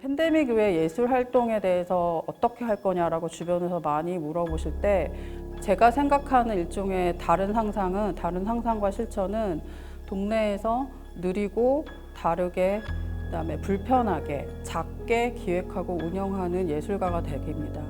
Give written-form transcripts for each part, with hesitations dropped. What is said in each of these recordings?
팬데믹 이후에 예술 활동에 대해서 어떻게 할 거냐라고 주변에서 많이 물어보실 때 제가 생각하는 일종의 다른 상상과 실천은 동네에서 느리고 다르게 그다음에 불편하게 작게 기획하고 운영하는 예술가가 되기입니다.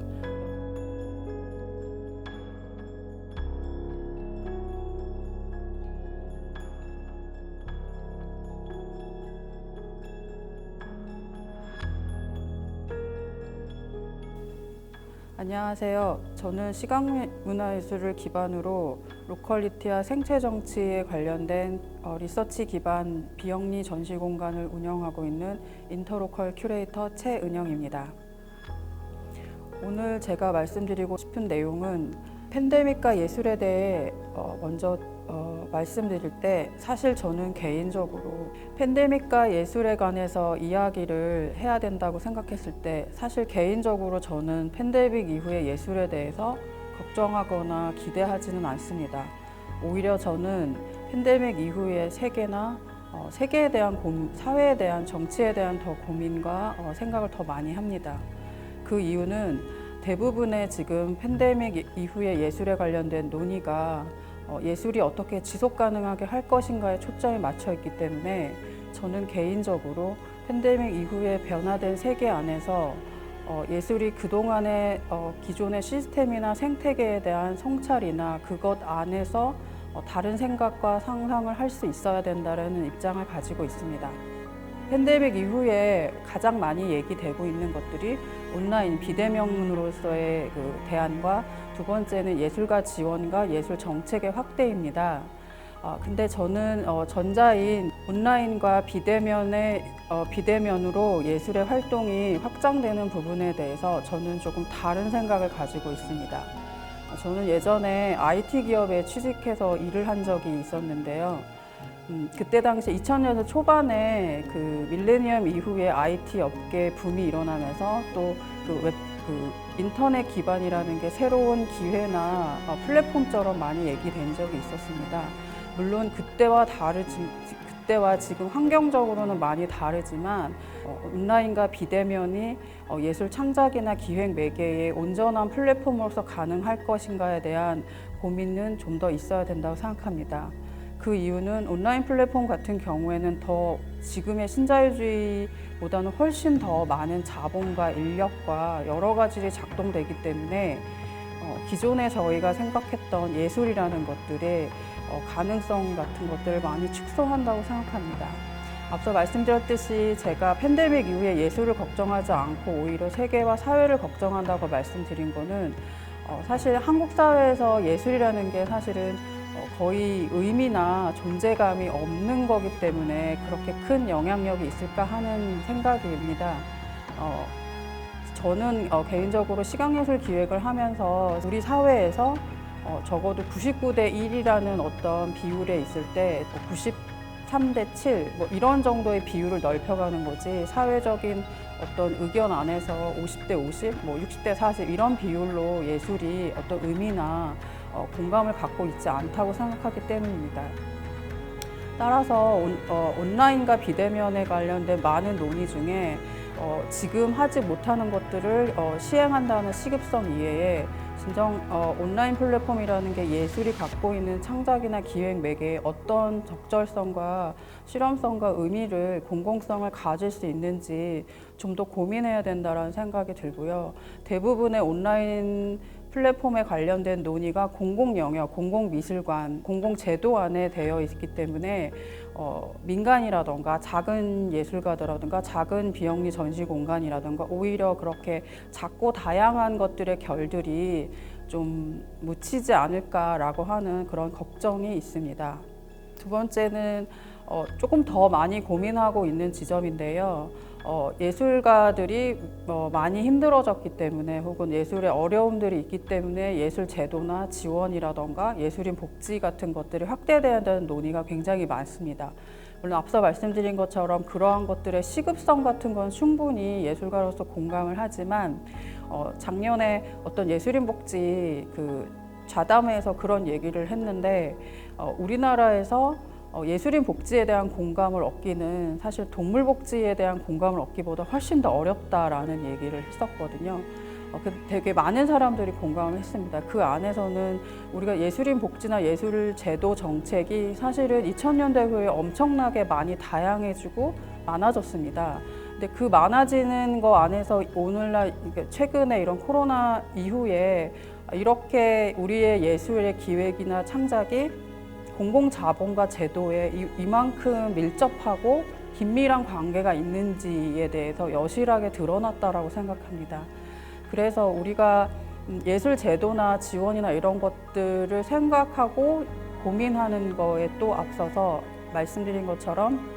안녕하세요. 저는 시각문화예술을 기반으로 로컬리티와 생체정치에 관련된 리서치 기반 비영리 전시공간을 운영하고 있는 인터로컬 큐레이터 최은영입니다. 오늘 제가 말씀드리고 싶은 내용은 팬데믹과 예술에 대해 먼저 말씀드릴 때 사실 저는 개인적으로 팬데믹과 예술에 관해서 이야기를 해야 된다고 생각했을 때 사실 개인적으로 저는 팬데믹 이후의 예술에 대해서 걱정하거나 기대하지는 않습니다. 오히려 저는 팬데믹 이후의 세계에 대한 사회에 대한 정치에 대한 더 고민과 생각을 더 많이 합니다. 그 이유는 대부분의 지금 팬데믹 이후의 예술에 관련된 논의가 예술이 어떻게 지속 가능하게 할 것인가에 초점이 맞춰 있기 때문에 저는 개인적으로 팬데믹 이후에 변화된 세계 안에서 예술이 그동안의 기존의 시스템이나 생태계에 대한 성찰이나 그것 안에서 다른 생각과 상상을 할 수 있어야 된다는 입장을 가지고 있습니다. 팬데믹 이후에 가장 많이 얘기되고 있는 것들이 온라인 비대면으로서의 그 대안과 두 번째는 예술가 지원과 예술 정책의 확대입니다. 근데 저는 전자인 온라인과 비대면으로 예술의 활동이 확장되는 부분에 대해서 저는 조금 다른 생각을 가지고 있습니다. 저는 예전에 IT 기업에 취직해서 일을 한 적이 있었는데요. 그때 당시 2000년대 초반에 그 밀레니엄 이후에 IT 업계 붐이 일어나면서 또 인터넷 기반이라는 게 새로운 기회나 플랫폼처럼 많이 얘기된 적이 있었습니다. 물론 그때와 지금 환경적으로는 많이 다르지만 온라인과 비대면이 예술 창작이나 기획 매개의 온전한 플랫폼으로서 가능할 것인가에 대한 고민은 좀 더 있어야 된다고 생각합니다. 그 이유는 온라인 플랫폼 같은 경우에는 더 지금의 신자유주의보다는 훨씬 더 많은 자본과 인력과 여러 가지들이 작동되기 때문에 기존에 저희가 생각했던 예술이라는 것들의 가능성 같은 것들을 많이 축소한다고 생각합니다. 앞서 말씀드렸듯이 제가 팬데믹 이후에 예술을 걱정하지 않고 오히려 세계와 사회를 걱정한다고 말씀드린 거는 사실 한국 사회에서 예술이라는 게 사실은 거의 의미나 존재감이 없는 거기 때문에 그렇게 큰 영향력이 있을까 하는 생각입니다. 저는 개인적으로 시각예술 기획을 하면서 우리 사회에서 적어도 99대 1이라는 어떤 비율에 있을 때 93대 7 뭐 이런 정도의 비율을 넓혀가는 거지 사회적인 어떤 의견 안에서 50대 50, 뭐 60대 40 이런 비율로 예술이 어떤 의미나 공감을 갖고 있지 않다고 생각하기 때문입니다. 따라서 온라인과 비대면에 관련된 많은 논의 중에 지금 하지 못하는 것들을 시행한다는 시급성 이외에 진정 온라인 플랫폼이라는 게 예술이 갖고 있는 창작이나 기획 매개에 어떤 적절성과 실험성과 의미를 공공성을 가질 수 있는지 좀 더 고민해야 된다는 생각이 들고요. 대부분의 온라인 플랫폼에 관련된 논의가 공공 영역, 공공 미술관, 공공 제도 안에 되어 있기 때문에 민간이라던가 작은 예술가들라든가 작은 비영리 전시 공간이라든가 오히려 그렇게 작고 다양한 것들의 결들이 좀 묻히지 않을까라고 하는 그런 걱정이 있습니다. 두 번째는 조금 더 많이 고민하고 있는 지점인데요. 예술가들이 많이 힘들어졌기 때문에 혹은 예술에 어려움들이 있기 때문에 예술 제도나 지원이라던가 예술인 복지 같은 것들이 확대돼야 되는 논의가 굉장히 많습니다. 물론 앞서 말씀드린 것처럼 그러한 것들의 시급성 같은 건 충분히 예술가로서 공감을 하지만 작년에 어떤 예술인 복지 그 좌담회에서 그런 얘기를 했는데 우리나라에서 예술인 복지에 대한 공감을 얻기는 사실 동물 복지에 대한 공감을 얻기보다 훨씬 더 어렵다라는 얘기를 했었거든요. 되게 많은 사람들이 공감을 했습니다. 그 안에서는 우리가 예술인 복지나 예술 제도 정책이 사실은 2000년대 후에 엄청나게 많이 다양해지고 많아졌습니다. 근데 그 많아지는 거 안에서 오늘날 최근에 이런 코로나 이후에 이렇게 우리의 예술의 기획이나 창작이 공공자본과 제도에 이만큼 밀접하고 긴밀한 관계가 있는지에 대해서 여실하게 드러났다라고 생각합니다. 그래서 우리가 예술 제도나 지원이나 이런 것들을 생각하고 고민하는 거에 또 앞서서 말씀드린 것처럼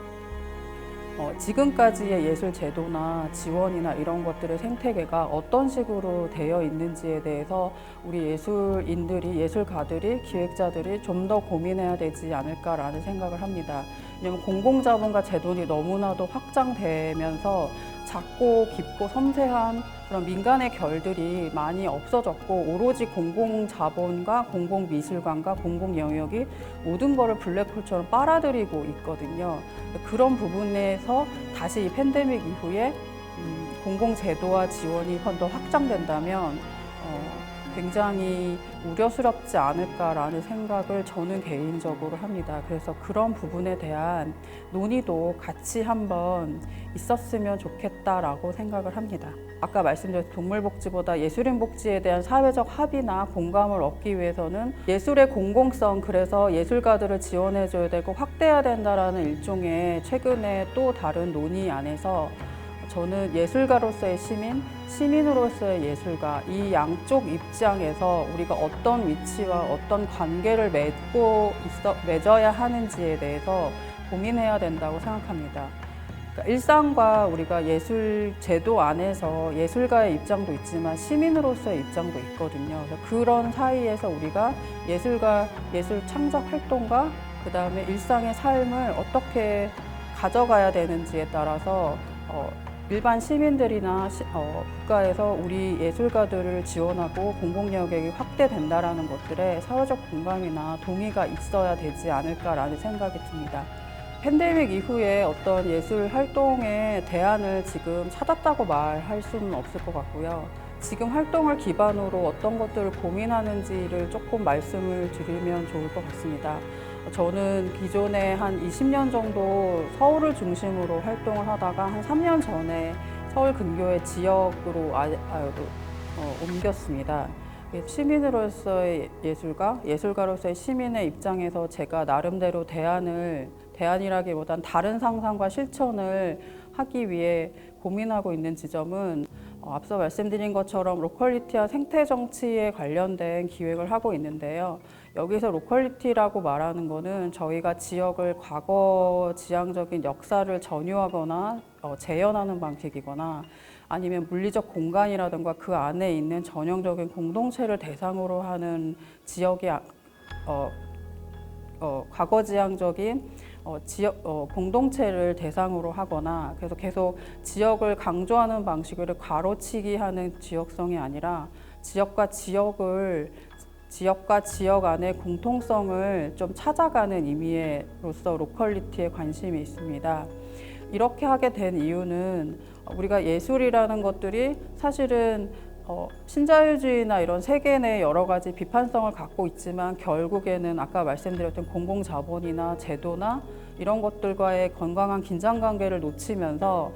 지금까지의 예술 제도나 지원이나 이런 것들의 생태계가 어떤 식으로 되어 있는지에 대해서 우리 예술인들이, 예술가들이, 기획자들이 좀 더 고민해야 되지 않을까라는 생각을 합니다. 왜냐하면 공공자본과 제도는 너무나도 확장되면서 작고 깊고 섬세한 그런 민간의 결들이 많이 없어졌고 오로지 공공자본과 공공미술관과 공공영역이 모든 거를 블랙홀처럼 빨아들이고 있거든요. 그런 부분에서 다시 이 팬데믹 이후에 공공제도와 지원이 더 확장된다면 굉장히 우려스럽지 않을까라는 생각을 저는 개인적으로 합니다. 그래서 그런 부분에 대한 논의도 같이 한번 있었으면 좋겠다라고 생각을 합니다. 아까 말씀드린 동물복지보다 예술인 복지에 대한 사회적 합의나 공감을 얻기 위해서는 예술의 공공성, 그래서 예술가들을 지원해줘야 되고 확대해야 된다라는 일종의 최근에 또 다른 논의 안에서 저는 예술가로서의 시민, 시민으로서의 예술가, 이 양쪽 입장에서 우리가 어떤 위치와 어떤 관계를 맺어야 하는지에 대해서 고민해야 된다고 생각합니다. 그러니까 일상과 우리가 예술 제도 안에서 예술가의 입장도 있지만 시민으로서의 입장도 있거든요. 그런 사이에서 우리가 예술가, 예술 창작 활동과 그 다음에 일상의 삶을 어떻게 가져가야 되는지에 따라서 일반 시민들이나 국가에서 우리 예술가들을 지원하고 공공영역이 확대된다라는 것들에 사회적 공감이나 동의가 있어야 되지 않을까라는 생각이 듭니다. 팬데믹 이후에 어떤 예술 활동의 대안을 지금 찾았다고 말할 수는 없을 것 같고요. 지금 활동을 기반으로 어떤 것들을 고민하는지를 조금 말씀을 드리면 좋을 것 같습니다. 저는 기존에 한 20년 정도 서울을 중심으로 활동을 하다가 한 3년 전에 서울 근교의 지역으로 옮겼습니다. 시민으로서의 예술가, 예술가로서의 시민의 입장에서 제가 나름대로 대안이라기보단 다른 상상과 실천을 하기 위해 고민하고 있는 지점은 앞서 말씀드린 것처럼 로컬리티와 생태 정치에 관련된 기획을 하고 있는데요. 여기서 로컬리티라고 말하는 거는 저희가 지역을 과거 지향적인 역사를 전유하거나 재현하는 방식이거나 아니면 물리적 공간이라든가 그 안에 있는 전형적인 공동체를 대상으로 하는 지역의 과거 지향적인 지역 공동체를 대상으로 하거나 그래서 계속 지역을 강조하는 방식으로 가로치기 하는 지역성이 아니라 지역과 지역 안의 공통성을 좀 찾아가는 의미로서 로컬리티에 관심이 있습니다. 이렇게 하게 된 이유는 우리가 예술이라는 것들이 사실은 신자유주의나 이런 세계 내 여러 가지 비판성을 갖고 있지만 결국에는 아까 말씀드렸던 공공자본이나 제도나 이런 것들과의 건강한 긴장관계를 놓치면서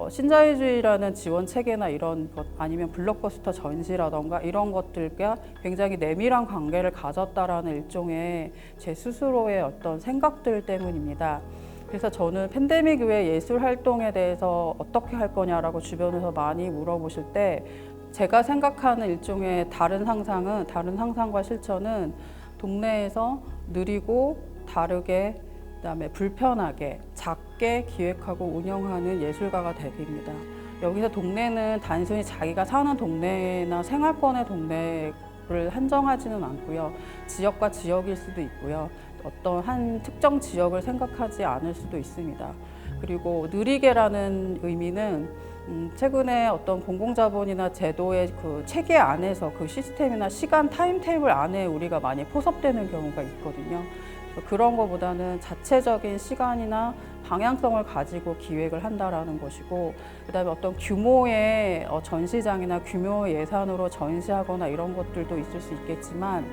신자유주의라는 지원 체계나 이런 것 아니면 블록버스터 전시라던가 이런 것들과 굉장히 내밀한 관계를 가졌다라는 일종의 제 스스로의 어떤 생각들 때문입니다. 그래서 저는 팬데믹 이후에 예술 활동에 대해서 어떻게 할 거냐라고 주변에서 많이 물어보실 때 제가 생각하는 일종의 다른 상상과 실천은 동네에서 느리고 다르게 그다음에 불편하게 작게 기획하고 운영하는 예술가가 되기입니다. 여기서 동네는 단순히 자기가 사는 동네나 생활권의 동네를 한정하지는 않고요. 지역과 지역일 수도 있고요. 어떤 한 특정 지역을 생각하지 않을 수도 있습니다. 그리고 느리게라는 의미는 최근에 어떤 공공자본이나 제도의 그 체계 안에서 그 시스템이나 시간 타임테이블 안에 우리가 많이 포섭되는 경우가 있거든요. 그런 것보다는 자체적인 시간이나 방향성을 가지고 기획을 한다라는 것이고, 그다음에 어떤 규모의 전시장이나 규모의 예산으로 전시하거나 이런 것들도 있을 수 있겠지만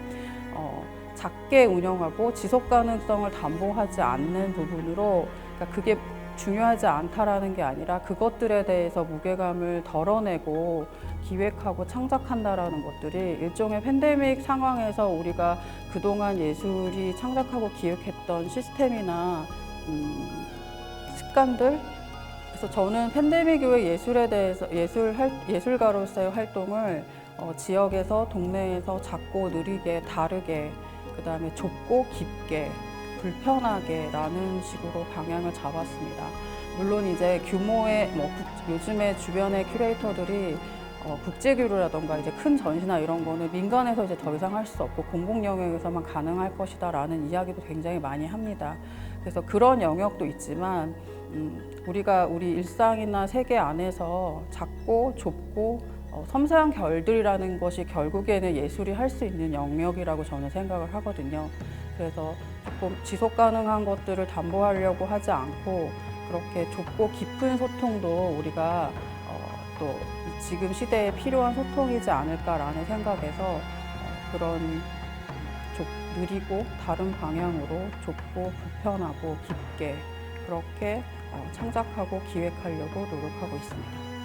작게 운영하고 지속 가능성을 담보하지 않는 부분으로, 그러니까 그게 중요하지 않다라는 게 아니라 그것들에 대해서 무게감을 덜어내고 기획하고 창작한다라는 것들이 일종의 팬데믹 상황에서 우리가 그동안 예술이 창작하고 기획했던 시스템이나 습관들. 그래서 저는 팬데믹 이후에 예술에 대해서 예술가로서의 활동을 지역에서, 동네에서 작고 느리게, 다르게, 그다음에 좁고 깊게, 불편하게 라는 식으로 방향을 잡았습니다. 물론 이제 규모의 요즘에 주변의 큐레이터들이 국제교류라던가 이제 큰 전시나 이런 거는 민간에서 이제 더 이상 할 수 없고 공공 영역에서만 가능할 것이다라는 이야기도 굉장히 많이 합니다. 그래서 그런 영역도 있지만 우리가 우리 일상이나 세계 안에서 작고 좁고 섬세한 결들이라는 것이 결국에는 예술이 할 수 있는 영역이라고 저는 생각을 하거든요. 그래서 조금 지속 가능한 것들을 담보하려고 하지 않고 그렇게 좁고 깊은 소통도 우리가 또 지금 시대에 필요한 소통이지 않을까라는 생각에서 그런 느리고 다른 방향으로 좁고 불편하고 깊게 그렇게 창작하고 기획하려고 노력하고 있습니다.